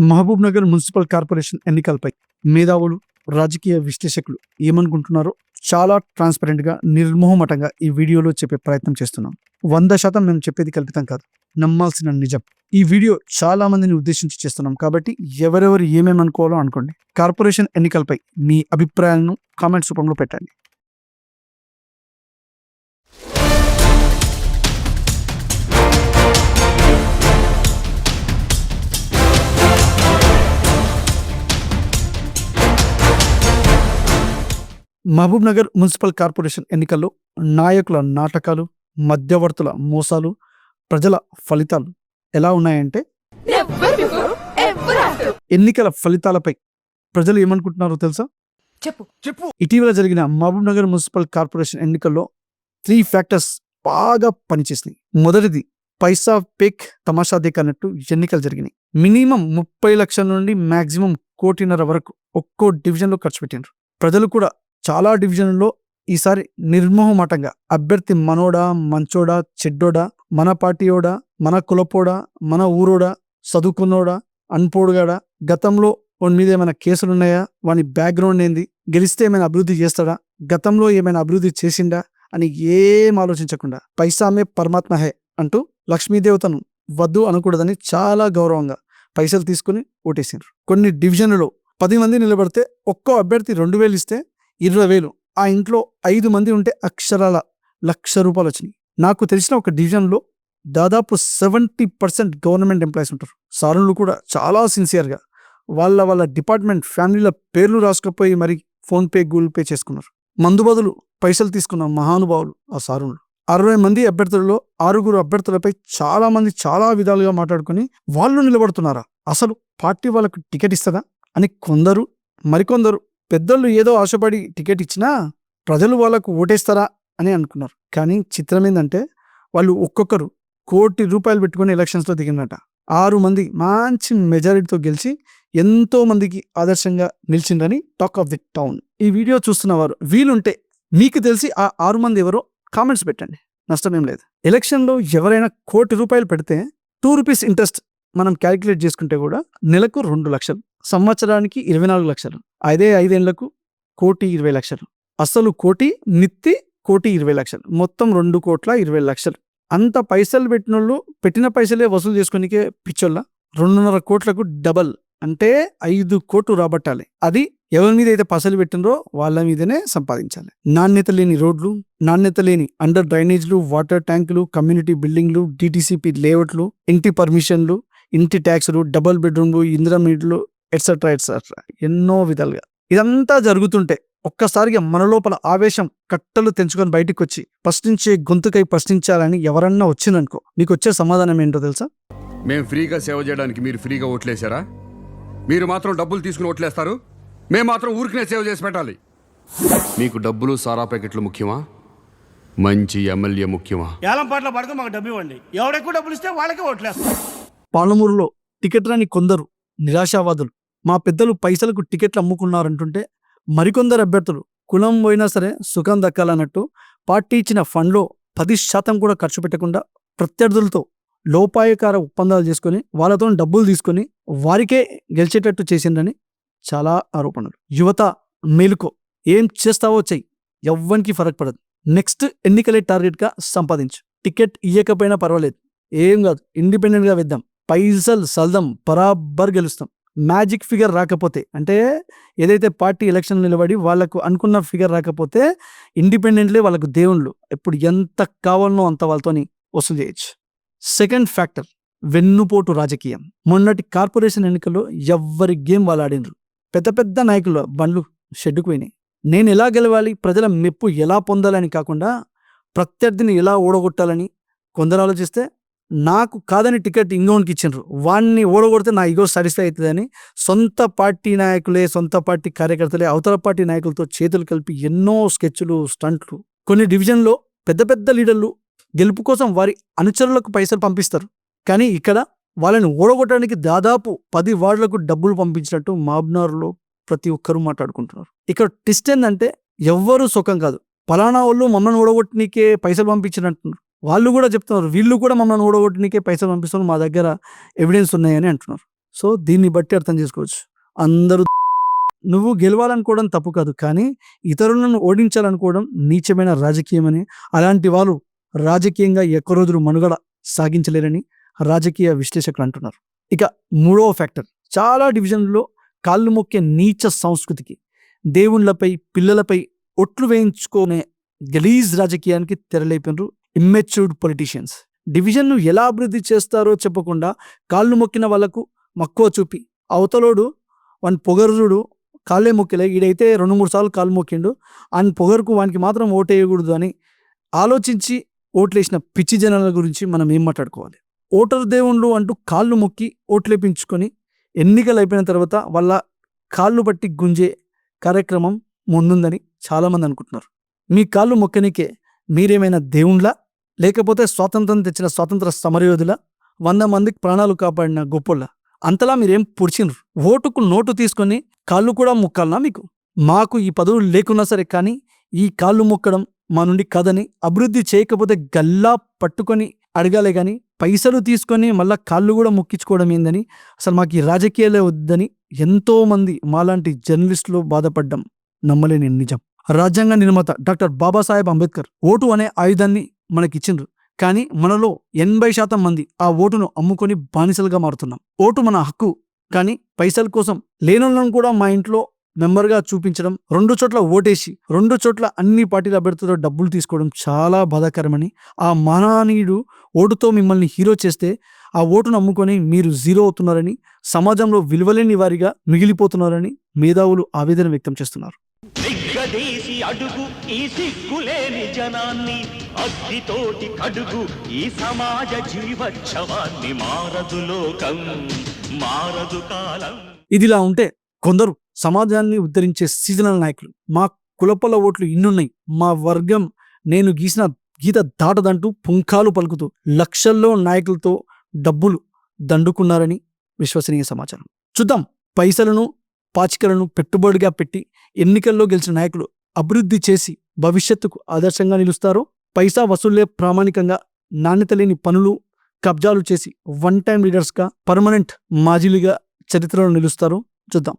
Mahabub Nagar municipal corporation ఎన్నికలపై మేధావులు, రాజకీయ విశ్లేషకులు ఏమనుకుంటున్నారో చాలా ట్రాన్స్పరెంట్గా, నిర్మోహమాటంగా ఈ వీడియోలో చెప్పే ప్రయత్నం చేస్తున్నాం. 100% మేము చెప్పేది కల్పితం కాదు, నమ్మాల్సిన నిజం. ఈ వీడియో చాలా మందిని ఉద్దేశించి చేస్తున్నాం కాబట్టి ఎవరెవరు ఏమేమి అనుకోవాలో అనుకోండి. కార్పొరేషన్ ఎన్నికలపై మీ అభిప్రాయాలను కామెంట్స్ రూపంలో పెట్టండి. మహబూబ్ నగర్ మున్సిపల్ కార్పొరేషన్ ఎన్నికల్లో నాయకుల నాటకాలు, మధ్యవర్తుల మోసాలు, ప్రజల ఫలితాలు ఎలా ఉన్నాయంటే, ఎన్నికల ఫలితాలపై ప్రజలు ఏమనుకుంటున్నారో తెలుసా? చెప్పు. ఇటీవల జరిగిన మహబూబ్ నగర్ మున్సిపల్ కార్పొరేషన్ ఎన్నికల్లో 3 ఫ్యాక్టర్స్ బాగా పనిచేసినాయి. మొదటిది, పైసా పేక్ తమాషా దేక్ అన్నట్టు ఎన్నికలు జరిగినాయి. మినిమం 30 లక్షల నుండి మాక్సిమం 1.5 కోటి వరకు ఒక్కో డివిజన్లో ఖర్చు పెట్టినారు. ప్రజలు కూడా చాలా డివిజన్లో ఈసారి నిర్మోహమాటంగా అభ్యర్థి మనోడా, మంచోడా, చెడ్డోడా, మన పార్టీయోడా, మన కులపోడా, మన ఊరోడా, చదువుకున్నోడా, అన్పోడుగాడా, గతంలో వాని మీద ఏమైనా కేసులున్నాయా, వాని బ్యాక్గ్రౌండ్ ఏంది, గెలిస్తే ఏమైనా అభివృద్ధి చేస్తాడా, గతంలో ఏమైనా అభివృద్ధి చేసిండా అని ఏం ఆలోచించకుండా పైసామే పరమాత్మ హే అంటూ లక్ష్మీదేవతను వద్దు అనకూడదని చాలా గౌరవంగా పైసలు తీసుకుని ఓటేసిండ్రు. కొన్ని డివిజన్లలో 10 మంది నిలబడితే ఒక్కో అభ్యర్థి 2,000 ఇస్తే 20,000. ఆ ఇంట్లో 5 మంది ఉంటే అక్షరాల ₹1,00,000 వచ్చినాయి. నాకు తెలిసిన ఒక డివిజన్లో దాదాపు 70% గవర్నమెంట్ ఎంప్లాయీస్ ఉంటారు. సారులు కూడా చాలా సిన్సియర్గా వాళ్ళ డిపార్ట్మెంట్ ఫ్యామిలీల పేర్లు రాసుకపోయి మరి ఫోన్పే, గూగుల్ పే చేసుకున్నారు. మందు బదులు పైసలు తీసుకున్న మహానుభావులు ఆ సారులు. 60 మంది అభ్యర్థులలో 6 అభ్యర్థులపై చాలా మంది చాలా విధాలుగా మాట్లాడుకొని వాళ్ళు నిలబడుతున్నారా, అసలు పార్టీ వాళ్ళకు టికెట్ ఇస్తుందా అని కొందరు, మరికొందరు పెద్దలు ఏదో ఆశపడి టికెట్ ఇచ్చినా ప్రజలు వాళ్ళకు ఓటేస్తారా అని అనుకున్నారు. కానీ చిత్రం ఏంటంటే, వాళ్ళు ఒక్కొక్కరు ₹1,00,00,000 పెట్టుకుని ఎలక్షన్స్లో దిగినట. 6 మంది మంచి మెజారిటీతో గెలిచి ఎంతో మందికి ఆదర్శంగా నిలిచిందని టాక్ ఆఫ్ ది టౌన్. ఈ వీడియో చూస్తున్నవారు వీలుంటే మీకు తెలిసి ఆ 6 మంది ఎవరో కామెంట్స్ పెట్టండి, నష్టమేం లేదు. ఎలక్షన్లో ఎవరైనా ₹1,00,00,000 పెడితే ₹2 ఇంట్రెస్ట్ మనం క్యాలిక్యులేట్ చేసుకుంటే కూడా నెలకు 2 లక్షలు, సంవత్సరానికి 24 లక్షలు, అదే 5 ఏళ్లకు ₹1,20,00,000. అసలు కోటి, నిత్తి ₹1,20,00,000, మొత్తం ₹2,20,00,000. అంత పైసలు పెట్టినోళ్ళు పెట్టిన పైసలే వసూలు చేసుకునికే పిచ్చోళ్ళ. 2.5 కోట్లకు డబల్ అంటే 5 కోట్లు రాబట్టాలి. అది ఎవరి మీద అయితే పసలు పెట్టినరో వాళ్ళ మీదనే సంపాదించాలి. నాణ్యత లేని రోడ్లు, నాణ్యత లేని అండర్ డ్రైనేజ్లు, వాటర్ ట్యాంకులు, కమ్యూనిటీ బిల్డింగ్లు, DTCP లేఅవుట్లు, ఇంటి పర్మిషన్లు, ఇంటి ట్యాక్సులు, డబుల్ బెడ్రూమ్లు, ఇందిరామీడ్లు, ఎట్సెట్రా ఎట్సెట్రా, ఎన్నో విధాలుగా ఇదంతా జరుగుతుంటే ఒక్కసారిగా మన లోపల ఆవేశం కట్టలు తెంచుకొని బయటికి వచ్చి ప్రశ్నించే గొంతుకై ప్రశ్నించాలని ఎవరన్నా వచ్చిందనుకో, నీకు వచ్చే సమాధానం ఏంటో తెలుసా? మేము ఫ్రీగా సేవ చేయడానికి మీరు ఫ్రీగా ఓట్లేసారా? మీరు మాత్రం డబ్బులు తీసుకుని ఓట్లేస్తారు, మేము మాత్రం ఊరికనే సేవ చేసి పెట్టాలి. మీకు డబ్బులు, సారా ప్యాకెట్లు ముఖ్యమా, మంచి ఎమ్మెల్యే ముఖ్యమా? ఏలం పాటలు పడితే మాకు డబ్బు ఇవ్వండి, ఎవడెక్కువ డబ్బులు ఇస్తే వాళ్ళకే ఓట్లేస్తాం. పాలమూరులో టికెట్ రాని కొందరు నిరాశావాదులు మా పెద్దలు పైసలకు టికెట్లు అమ్ముకున్నారంటుంటే, మరికొందరు అభ్యర్థులు కులం పోయినా సరే సుఖం దక్కాలన్నట్టు పార్టీ ఇచ్చిన ఫండ్లో 10% కూడా ఖర్చు పెట్టకుండా ప్రత్యర్థులతో లోపాయకార ఒప్పందాలు చేసుకొని వాళ్ళతో డబ్బులు తీసుకొని వారికే గెలిచేటట్టు చేసిందని చాలా ఆరోపణలు. యువత మేలుకో, ఏం చేస్తావో చెయ్యి, ఎవ్వనికి ఫరక్ పడదు. నెక్స్ట్ ఎన్నికలే టార్గెట్గా సంపాదించు. టికెట్ ఇయ్యకపోయినా పర్వాలేదు, ఏం కాదు, ఇండిపెండెంట్గా వేద్దాం, పైసలు సల్దాం, బరాబర్ గెలుస్తాం. మ్యాజిక్ ఫిగర్ రాకపోతే, అంటే ఏదైతే పార్టీ ఎలక్షన్ నిలబడి వాళ్ళకు అనుకున్న ఫిగర్ రాకపోతే ఇండిపెండెంట్లే వాళ్ళకు దేవుళ్ళు, ఎప్పుడు ఎంత కావాలనో అంత వాళ్ళతోని వసూలు చేయొచ్చు. సెకండ్ ఫ్యాక్టర్, వెన్నుపోటు రాజకీయం. మొన్నటి కార్పొరేషన్ ఎన్నికల్లో ఎవ్వరి గేమ్ వాళ్ళు ఆడినరు. పెద్ద పెద్ద నాయకులు బండ్లు షెడ్డుకు పోయినాయి. నేను ఎలా గెలవాలి, ప్రజల మెప్పు ఎలా పొందాలని కాకుండా ప్రత్యర్థిని ఎలా ఓడగొట్టాలని కొందరు ఆలోచిస్తే, నాకు కాదని టికెట్ ఇంకోనికి ఇచ్చిండ్రు, వాడిని ఓడగొడితే నా ఈగో సాటిస్ఫై అవుతుందని సొంత పార్టీ నాయకులే, సొంత పార్టీ కార్యకర్తలే అవతల పార్టీ నాయకులతో చేతులు కలిపి ఎన్నో స్కెచ్లు, స్టంట్లు. కొన్ని డివిజన్లో పెద్ద పెద్ద లీడర్లు గెలుపు కోసం వారి అనుచరులకు పైసలు పంపిస్తారు, కానీ ఇక్కడ వాళ్ళని ఓడగొట్టడానికి దాదాపు 10 వార్డులకు డబ్బులు పంపించినట్టు మహబూబ్నగర్లో ప్రతి ఒక్కరూ మాట్లాడుకుంటున్నారు. ఇక్కడ ట్విస్ట్ ఏంటంటే, ఎవ్వరూ సుఖం కాదు, పలానా వాళ్ళు మమ్మల్ని ఓడగొట్టనికే పైసలు పంపించినట్టున్నారు. వాళ్ళు కూడా చెప్తున్నారు, వీళ్ళు కూడా మమ్మల్ని ఓడగొట్టనికే పైసలు పంపిస్తున్నారు, మా దగ్గర ఎవిడెన్స్ ఉన్నాయని అంటున్నారు. సో దీన్ని బట్టి అర్థం చేసుకోవచ్చు. అందరూ నువ్వు గెలవాలనుకోవడం తప్పు కాదు, కానీ ఇతరులను ఓడించాలనుకోవడం నీచమైన రాజకీయమని, అలాంటి వాళ్ళు రాజకీయంగా ఎక్కువ రోజులు మనుగడ సాగించలేరని రాజకీయ విశ్లేషకులు అంటున్నారు. ఇక మూడవ ఫ్యాక్టర్, చాలా డివిజన్లో కాళ్ళు మొక్కే నీచ సంస్కృతికి, దేవుళ్లపై పిల్లలపై ఒట్లు వేయించుకునే గలీజ్ రాజకీయానికి తెరలేపినరు ఇమ్మెచ్యూర్డ్ పొలిటీషియన్స్. డివిజన్ను ఎలా అభివృద్ధి చేస్తారో చెప్పకుండా కాళ్ళు మొక్కిన వాళ్లకు మక్కువ చూపి, అవతలోడు వాని పొగరుడు కాళ్ళే మొక్కిలే, ఈడైతే 2-3 సార్లు కాళ్ళు మొక్కిండు, ఆయన పొగరుకు వానికి మాత్రం ఓటేయకూడదు అని ఆలోచించి ఓట్లేసిన పిచ్చి జనాల గురించి మనం ఏం మాట్లాడుకోవాలి. ఓటరు దేవుళ్ళు అంటూ కాళ్ళు మొక్కి ఓట్లేపించుకొని ఎన్నికలు అయిపోయిన తర్వాత వాళ్ళ కాళ్ళు పట్టి గుంజే కార్యక్రమం ముందుందని చాలామంది అనుకుంటున్నారు. మీ కాళ్ళు మొక్కనికే మీరేమైనా దేవుళ్ళ, లేకపోతే స్వాతంత్రం తెచ్చిన స్వాతంత్ర సమరయోధుల, 100 మందికి ప్రాణాలు కాపాడిన గొప్పోళ్ళ? అంతలా మీరేం పుడిచినరు? ఓటుకు నోటు తీసుకొని కాళ్ళు కూడా మొక్కాలనా మీకు? మాకు ఈ పదవులు లేకున్నా సరే, కానీ ఈ కాళ్ళు మొక్కడం మా నుండి కాదని, అభివృద్ధి చేయకపోతే గల్లా పట్టుకొని అడగాలే కానీ పైసలు తీసుకొని మళ్ళా కాళ్ళు కూడా మొక్కించుకోవడం ఏందని, అసలు మాకు ఈ రాజకీయాలే వద్దని ఎంతోమంది మాలాంటి జర్నలిస్టులు బాధపడ్డం నమ్మలేని నిజం. రాజ్యాంగ నిర్మాత డాక్టర్ బాబాసాహెబ్ అంబేద్కర్ ఓటు అనే ఆయుధాన్ని మనకిచ్చిండ్రు, కానీ మనలో 80% మంది ఆ ఓటును అమ్ముకొని బానిసలుగా మారుతున్నాం. ఓటు మన హక్కు, కానీ పైసల కోసం లేనోళ్ళను కూడా మా ఇంట్లో మెంబర్గా చూపించడం, 2 చోట్ల ఓటేసి 2 చోట్ల అన్ని పార్టీల అభ్యర్థులతో డబ్బులు తీసుకోవడం చాలా బాధాకరమని, ఆ మహనీయుడు ఓటుతో మిమ్మల్ని హీరో చేస్తే ఆ ఓటును అమ్ముకొని మీరు జీరో అవుతున్నారని, సమాజంలో విలువలేని వారిగా మిగిలిపోతున్నారని మేధావులు ఆవేదన వ్యక్తం చేస్తున్నారు. దిగ్గదేసి అడుగు ఈ సిగ్గులేని జనాన్ని, అగ్గితోటి కడుగు ఈ సమాజ జీవోత్సవాన్ని, మారదు లోకం మారదు కాలం. ఇదిలా ఉంటే కొందరు సమాజాన్ని ఉద్ధరించే సీజనల్ నాయకులు, మా కులపల ఓట్లు ఇన్నున్నాయి, మా వర్గం నేను గీసిన గీత దాటదంటూ పుంఖాలు పలుకుతూ లక్షల్లో నాయకులతో డబ్బులు దండుకున్నారని విశ్వసనీయ సమాచారం. చూద్దాం, పైసలను పాచికలను పెట్టుబడిగా పెట్టి ఎన్నికల్లో గెలిచిన నాయకులు అభివృద్ధి చేసి భవిష్యత్తుకు ఆదర్శంగా నిలుస్తారో, పైసా వసూళ్లే ప్రామాణికంగా నాణ్యత లేని పనులు కబ్జాలు చేసి 1 టైం లీడర్స్గా పర్మనెంట్ మాజీలుగా చరిత్రలో నిలుస్తారో చూద్దాం.